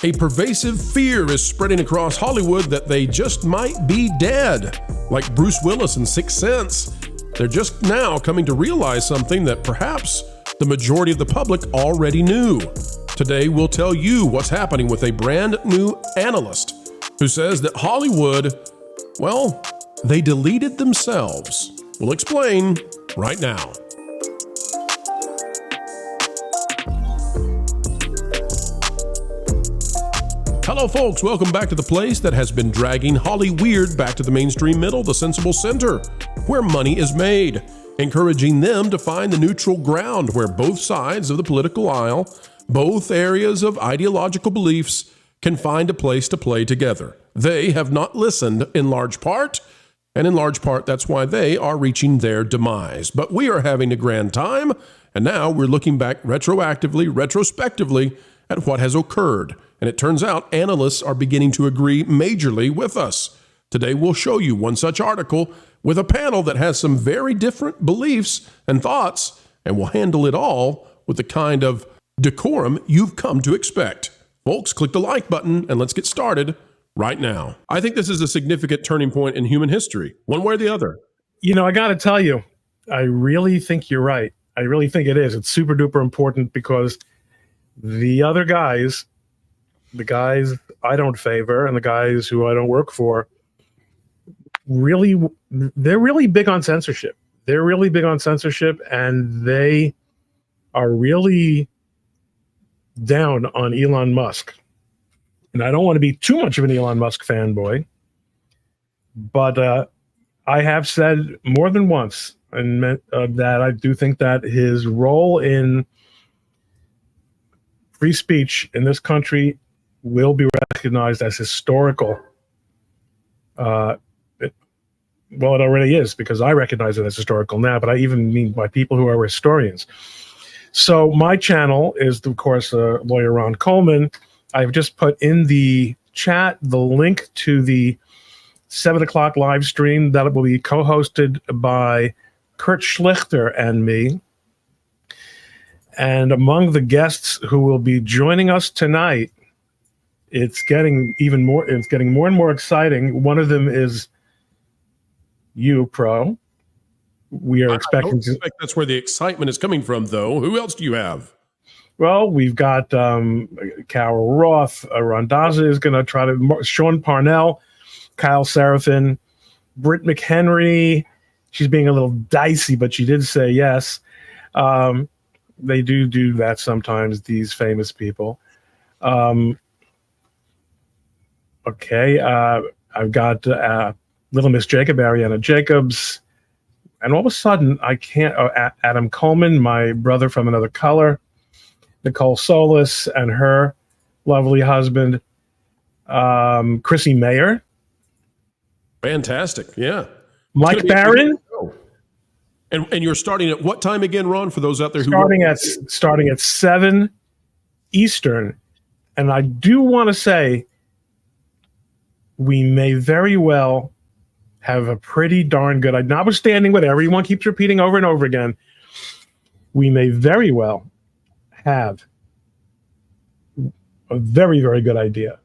A pervasive fear is spreading across Hollywood that they just might be dead. Like Bruce Willis in Sixth Sense, they're just now coming to realize something that perhaps the majority of the public already knew. Today, we'll tell you what's happening with a brand new analyst who says that Hollywood, well, they deleted themselves. We'll explain right now. Hello folks, welcome back to the place that has been dragging Hollyweird back to the mainstream middle, the sensible center, where money is made, encouraging them to find the neutral ground where both sides of the political aisle, both areas of ideological beliefs can find a place to play together. They have not listened in large part, and in large part that's why they are reaching their demise. But we are having a grand time, and now we're looking back retrospectively at what has occurred. And it turns out analysts are beginning to agree majorly with us. Today we'll show you one such article with a panel that has some very different beliefs and thoughts, and we'll handle it all with the kind of decorum you've come to expect. Folks, click the like button and let's get started right now. I think this is a significant turning point in human history, one way or the other. You know, I got to tell you, I really think you're right. I really think it is. It's super duper important because the other guys, the guys I don't favor and the guys who I don't work for, they're really big on censorship. They're really big on censorship, and they are really down on Elon Musk. And I don't want to be too much of an Elon Musk fanboy, but I have said more than once that I do think that his role in free speech in this country will be recognized as historical. It already is, because I recognize it as historical now, but I even mean by people who are historians. So my channel is, of course, lawyer Ron Coleman. I've just put in the chat the link to the 7 o'clock live stream that will be co-hosted by Kurt Schlichter and me. And among the guests who will be joining us tonight, it's getting more and more exciting. One of them is you, Pro. We are expecting that's where the excitement is coming from, though. Who else do you have? Well, we've got Carol Roth, Rondazza is going to try to, Sean Parnell, Kyle Seraphin, Britt McHenry. She's being a little dicey, but she did say yes. They do that sometimes, these famous people. Okay, I've got Little Miss Jacob, Ariana Jacobs, and all of a sudden I can't. Adam Coleman, my brother from another color, Nicole Solis and her lovely husband, Chrissy Mayer. Fantastic, yeah. Mike Barron. And you're starting at what time again, Ron? For those out there who starting at 7 Eastern, and I do want to say we may very well have a pretty darn good, notwithstanding what everyone keeps repeating over and over again, we may very well have a very, very good idea.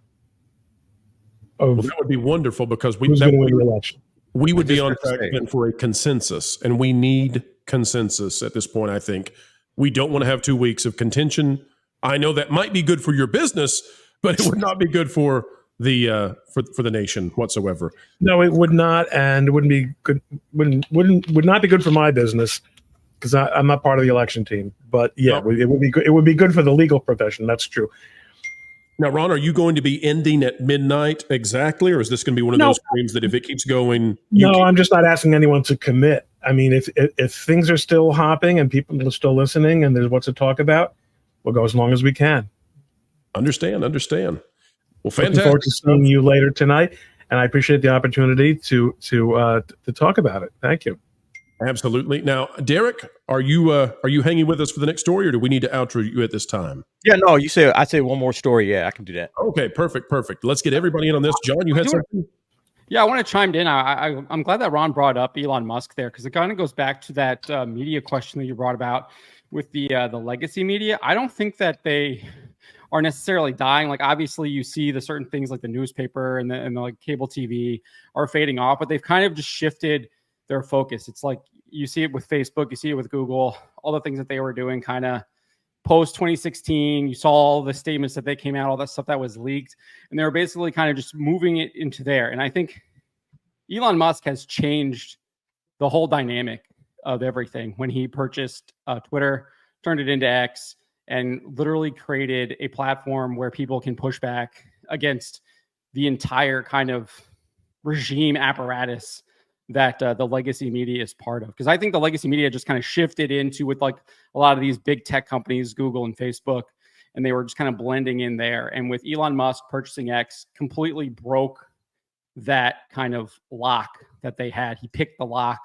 That would be wonderful, because who's going to win the election. We would be on track for a consensus, and we need consensus at this point, I think. We don't want to have 2 weeks of contention. I know that might be good for your business, but it would not be good for the for the nation whatsoever. No, it would not, and it wouldn't be good. Would not be good for my business, because I'm not part of the election team. But yeah, no. It would be good. It would be good for the legal profession. That's true. Now, Ron, are you going to be ending at midnight exactly, or is this going to be one of those streams that if it keeps going? I'm just not asking anyone to commit. I mean, if things are still hopping and people are still listening and there's what to talk about, we'll go as long as we can. Understand. Well, fantastic. Looking forward to seeing you later tonight, and I appreciate the opportunity to talk about it. Thank you. Absolutely. Now, Derek, are you hanging with us for the next story, or do we need to outro you at this time? Yeah, no, I say one more story. Yeah, I can do that. Okay, perfect. Let's get everybody in on this. John, you had something? Yeah, I want to chime in. I'm glad that Ron brought up Elon Musk there, because it kind of goes back to that media question that you brought about with the legacy media. I don't think that they are necessarily dying. Like obviously you see the certain things like the newspaper and the like cable TV are fading off, but they've kind of just shifted their focus. It's like you see it with Facebook, you see it with Google, all the things that they were doing kind of post 2016. You saw all the statements that they came out, all that stuff that was leaked, and they were basically kind of just moving it into there. And I think Elon Musk has changed the whole dynamic of everything when he purchased Twitter, turned it into X, and literally created a platform where people can push back against the entire kind of regime apparatus that the legacy media is part of. Because I think the legacy media just kind of shifted into with like a lot of these big tech companies, Google and Facebook, and they were just kind of blending in there. And with Elon Musk purchasing X, completely broke that kind of lock that they had. He picked the lock,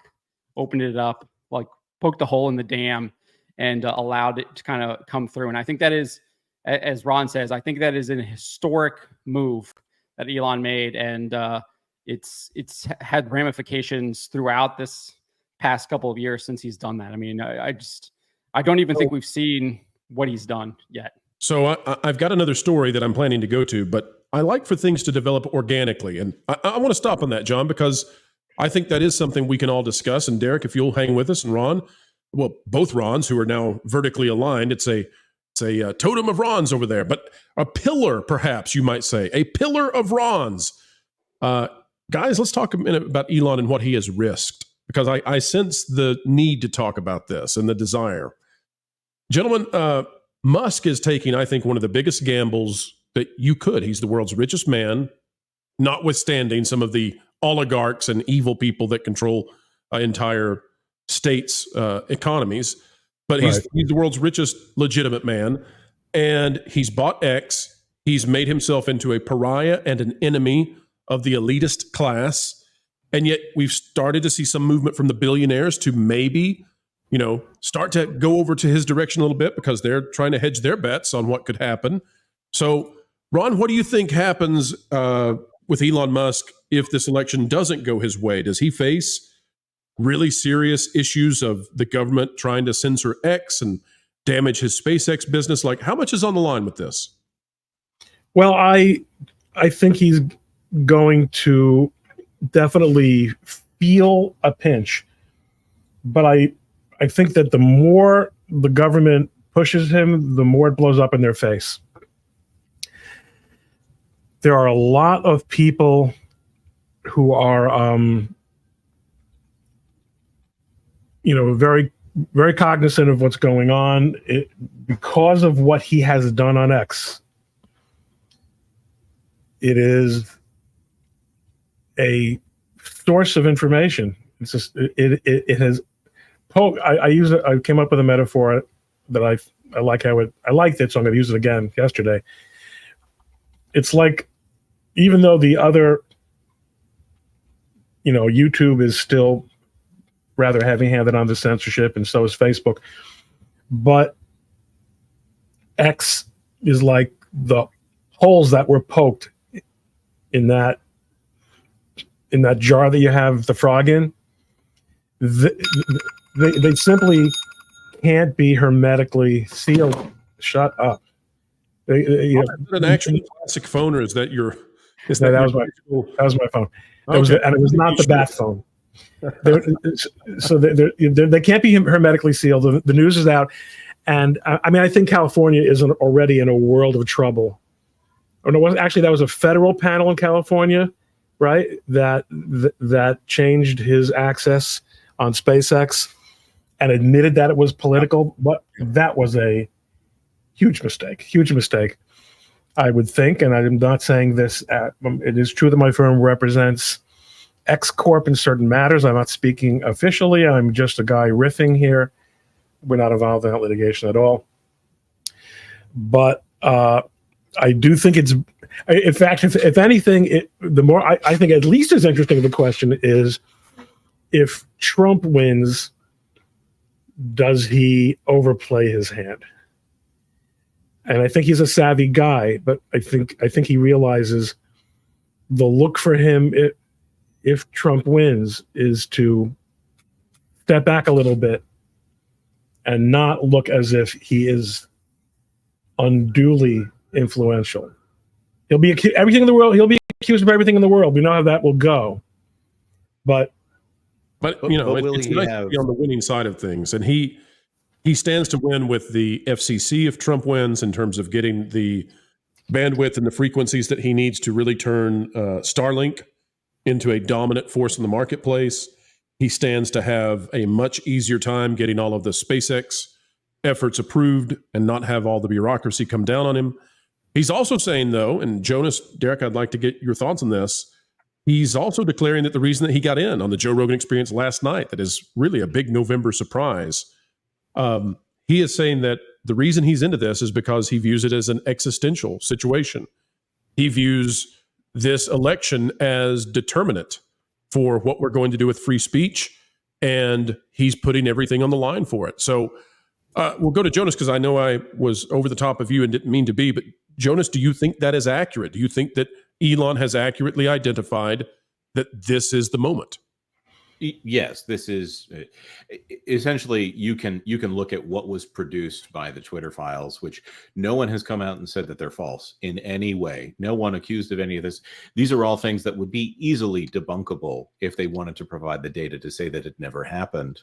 opened it up, like poked a hole in the dam, and allowed it to kind of come through. And I think that is, as Ron says, I think that is an historic move that Elon made. And it's had ramifications throughout this past couple of years since he's done that. I mean, I don't even think we've seen what he's done yet. So I've got another story that I'm planning to go to, but I like for things to develop organically. And I want to stop on that, John, because I think that is something we can all discuss. And Derek, if you'll hang with us, and Ron, well, both Rons who are now vertically aligned, it's a totem of Rons over there, but a pillar, perhaps you might say, a pillar of Rons. Guys, let's talk a minute about Elon and what he has risked, because I sense the need to talk about this and the desire. Gentlemen, Musk is taking, I think, one of the biggest gambles that you could. He's the world's richest man, notwithstanding some of the oligarchs and evil people that control entire states' economies. But he's the world's richest legitimate man, and he's bought X. He's made himself into a pariah and an enemy of the elitist class. And yet we've started to see some movement from the billionaires to maybe, start to go over to his direction a little bit, because they're trying to hedge their bets on what could happen. So, Ron, what do you think happens with Elon Musk if this election doesn't go his way? Does he face really serious issues of the government trying to censor X and damage his SpaceX business? Like, how much is on the line with this? Well, I think he's going to definitely feel a pinch, but I think that the more the government pushes him, the more it blows up in their face. There are a lot of people who are, very, very cognizant of what's going on because of what he has done on X. It is a source of information. It's just it has. I came up with a metaphor that I like how I liked it, so I'm going to use it again yesterday. It's like, even though the other, YouTube is still rather heavy-handed on the censorship, and so is Facebook, but X is like the holes that were poked in that jar that you have the frog in. They simply can't be hermetically sealed. Shut up. Is that an actual classic phone, or is that your? That was my phone. Okay. It was not the bat phone. They can't be hermetically sealed. The news is out, and I think California is already in a world of trouble. Or no, actually, that was a federal panel in California, right? That changed his access on SpaceX and admitted that it was political, but that was a huge mistake, I would think. And I'm not saying this, it is true that my firm represents X Corp in certain matters. I'm not speaking officially. I'm just a guy riffing here. We're not involved in that litigation at all. But I do think it's, in fact, if anything, the more I think at least as interesting of a question is, if Trump wins, does he overplay his hand? And I think he's a savvy guy, but I think he realizes the look for him if Trump wins is to step back a little bit and not look as if he is unduly influential. He'll be everything in the world. He'll be accused of everything in the world. We know how that will go. But you know, will it's he nice have- to be on the winning side of things, and he stands to win with the FCC if Trump wins in terms of getting the bandwidth and the frequencies that he needs to really turn Starlink into a dominant force in the marketplace. He stands to have a much easier time getting all of the SpaceX efforts approved and not have all the bureaucracy come down on him. He's also saying, though, and Jonas, Derek, I'd like to get your thoughts on this. He's also declaring that the reason that he got in on the Joe Rogan Experience last night, that is really a big November surprise. He is saying that the reason he's into this is because he views it as an existential situation. He views this election as determinant for what we're going to do with free speech, and he's putting everything on the line for it. So we'll go to Jonas because I know I was over the top of you and didn't mean to be, but Jonas, do you think that is accurate? Do you think that Elon has accurately identified that this is the moment? Yes, this is essentially you can look at what was produced by the Twitter files, which no one has come out and said that they're false in any way. No one accused of any of this. These are all things that would be easily debunkable if they wanted to provide the data to say that it never happened.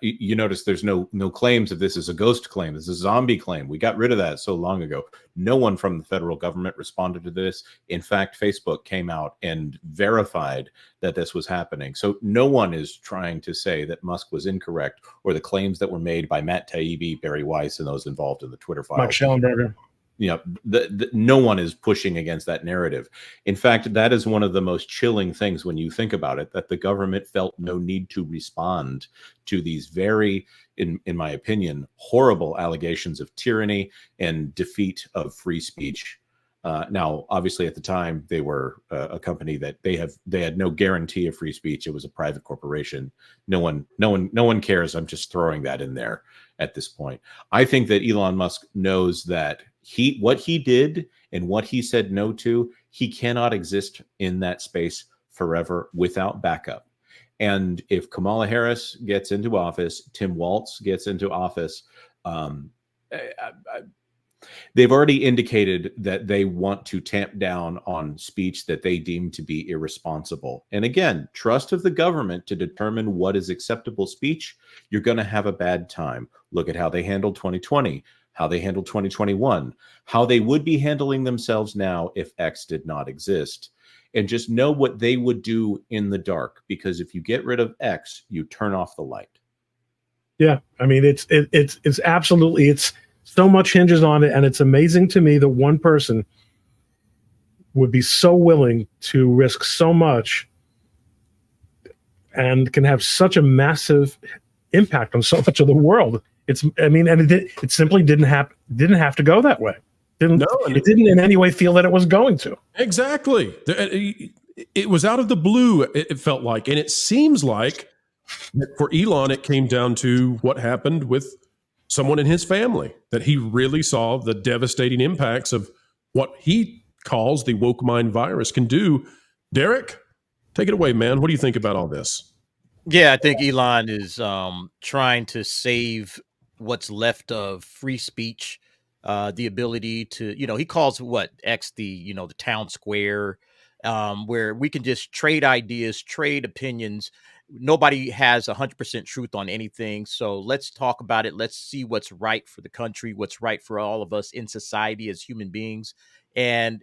You notice there's no claims of this is a ghost claim. This is a zombie claim. We got rid of that so long ago. No one from the federal government responded to this. In fact, Facebook came out and verified that this was happening. So no one is trying to say that Musk was incorrect or the claims that were made by Matt Taibbi, Barry Weiss, and those involved in the Twitter files. Mike Schellenberger. You know, no one is pushing against that narrative. In fact, that is one of the most chilling things when you think about it, that the government felt no need to respond to these very, in my opinion, horrible allegations of tyranny and defeat of free speech. Now, obviously, at the time, they were a company that they had no guarantee of free speech. It was a private corporation. No one cares. I'm just throwing that in there at this point. I think that Elon Musk knows that what he did and what he said no to, he cannot exist in that space forever without backup. And if Kamala Harris gets into office, Tim Walz gets into office, they've already indicated that they want to tamp down on speech that they deem to be irresponsible. And again, trust of the government to determine what is acceptable speech, you're going to have a bad time. Look at how they handled 2020, how they handled 2021, how they would be handling themselves now if X did not exist. And just know what they would do in the dark, because if you get rid of X, you turn off the light. Yeah, I mean, it's absolutely, it's so much hinges on it, and it's amazing to me that one person would be so willing to risk so much and can have such a massive impact on so much of the world. It simply didn't have to go that way. It didn't in any way feel that it was going to. Exactly. It was out of the blue, it felt like. And it seems like for Elon, it came down to what happened with someone in his family, that he really saw the devastating impacts of what he calls the woke mind virus can do. Derek, take it away, man. What do you think about all this? Yeah, I think Elon is trying to save what's left of free speech, the ability to, he calls X the town square, where we can just trade ideas, trade opinions. Nobody has 100% truth on anything. So let's talk about it. Let's see what's right for the country, what's right for all of us in society as human beings. And,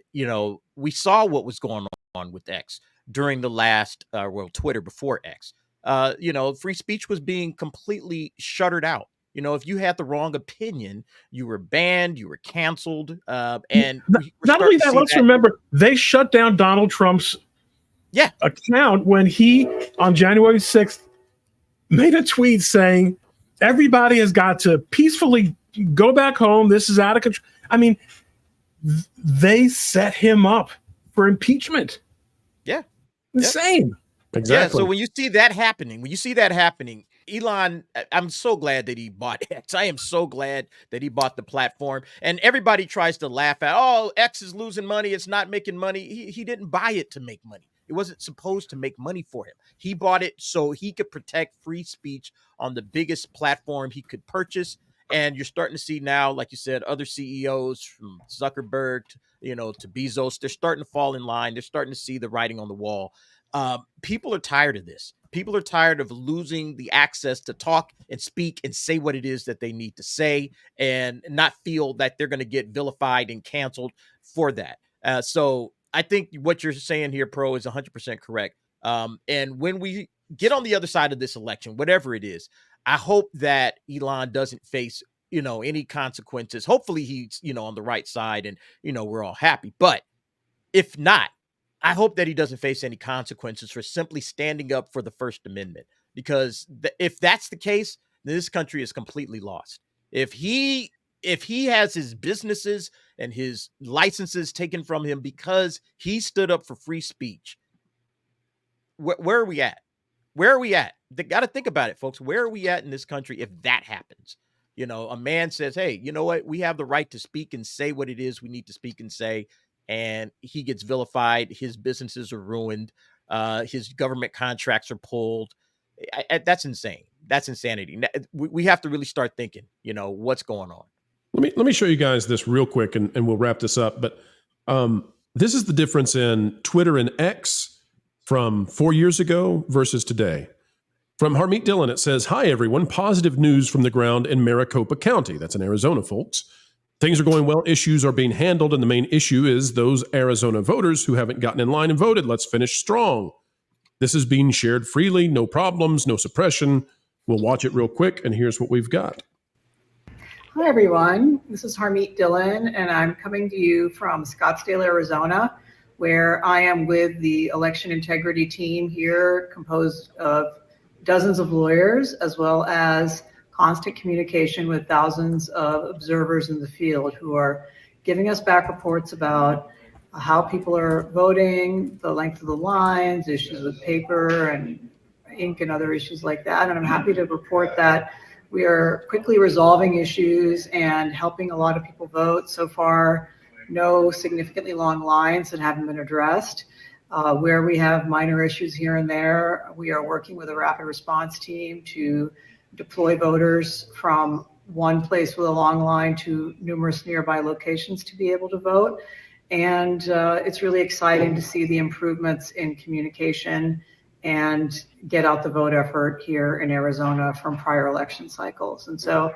we saw what was going on with X during the last, Twitter before X. Free speech was being completely shuttered out. If you had the wrong opinion, you were banned, you were canceled. And not only that, let's remember they shut down Donald Trump's account when he, on January 6th, made a tweet saying everybody has got to peacefully go back home. This is out of control. I mean, they set him up for impeachment. Yeah. Insane. Exactly. Yeah, so when you see that happening, Elon, I'm so glad that he bought X. I am so glad that he bought the platform. And everybody tries to laugh at, X is losing money. It's not making money. He didn't buy it to make money. It wasn't supposed to make money for him. He bought it so he could protect free speech on the biggest platform he could purchase. And you're starting to see now, like you said, other CEOs from Zuckerberg, to Bezos, they're starting to fall in line. They're starting to see the writing on the wall. People are tired of this. People are tired of losing the access to talk and speak and say what it is that they need to say and not feel that they're going to get vilified and canceled for that. So I think what you're saying here, Pro, is 100% correct. And when we get on the other side of this election, whatever it is, I hope that Elon doesn't face, any consequences. Hopefully he's, on the right side and, we're all happy. But if not, I hope that he doesn't face any consequences for simply standing up for the First Amendment, because if that's the case, then this country is completely lost. If he has his businesses and his licenses taken from him because he stood up for free speech, where are we at? Where are we at? They got to think about it, folks. Where are we at in this country if that happens? A man says, hey, you know what? We have the right to speak and say what it is we need to speak and say. And he gets vilified. His businesses are ruined. His government contracts are pulled. That's insane. That's insanity. We have to really start thinking, what's going on. Let me show you guys this real quick and we'll wrap this up. But this is the difference in Twitter and X from 4 years ago versus today. From Harmeet Dillon, it says, hi, everyone. Positive news from the ground in Maricopa County. That's in Arizona, folks. Things are going well. Issues are being handled. And the main issue is those Arizona voters who haven't gotten in line and voted. Let's finish strong. This is being shared freely. No problems, no suppression. We'll watch it real quick. And here's what we've got. Hi, everyone. This is Harmeet Dillon, and I'm coming to you from Scottsdale, Arizona, where I am with the election integrity team here, composed of dozens of lawyers, as well as constant communication with thousands of observers in the field who are giving us back reports about how people are voting, the length of the lines, issues with paper and ink and other issues like that. And I'm happy to report that we are quickly resolving issues and helping a lot of people vote. So far, no significantly long lines that haven't been addressed. Where we have minor issues here and there, we are working with a rapid response team to deploy voters from one place with a long line to numerous nearby locations to be able to vote. And it's really exciting to see the improvements in communication and get out the vote effort here in Arizona from prior election cycles. And so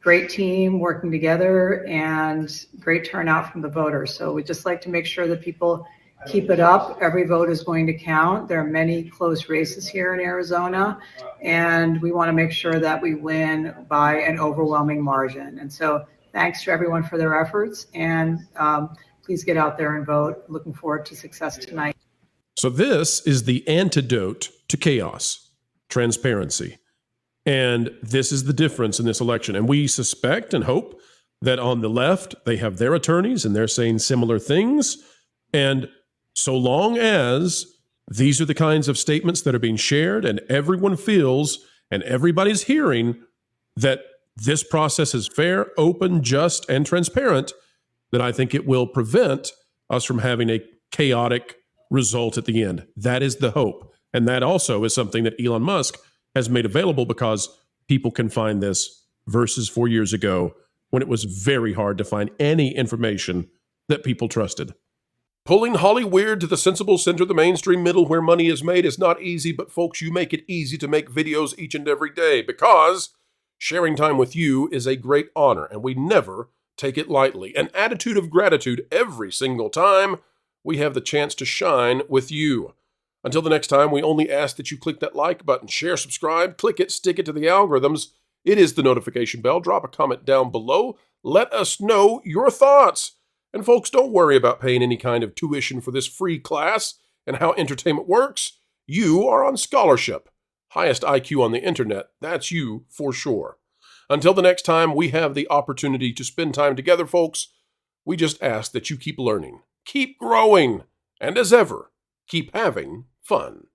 great team working together and great turnout from the voters. So we'd just like to make sure that people keep it up. Every vote is going to count. There are many close races here in Arizona, and we want to make sure that we win by an overwhelming margin. And so thanks to everyone for their efforts, and please get out there and vote. Looking forward to success tonight. So this is the antidote to chaos, transparency. And this is the difference in this election. And we suspect and hope that on the left, they have their attorneys and they're saying similar things. And so long as these are the kinds of statements that are being shared and everyone feels and everybody's hearing that this process is fair, open, just, and transparent, then I think it will prevent us from having a chaotic result at the end. That is the hope. And that also is something that Elon Musk has made available because people can find this versus 4 years ago when it was very hard to find any information that people trusted. Pulling Hollyweird to the sensible center, the mainstream middle where money is made is not easy, but folks, you make it easy to make videos each and every day because sharing time with you is a great honor and we never take it lightly. An attitude of gratitude every single time we have the chance to shine with you. Until the next time, we only ask that you click that like button, share, subscribe, click it, stick it to the algorithms. It is the notification bell. Drop a comment down below. Let us know your thoughts. And folks, don't worry about paying any kind of tuition for this free class and how entertainment works. You are on scholarship. Highest IQ on the internet. That's you for sure. Until the next time we have the opportunity to spend time together, folks, we just ask that you keep learning, keep growing, and as ever, keep having fun.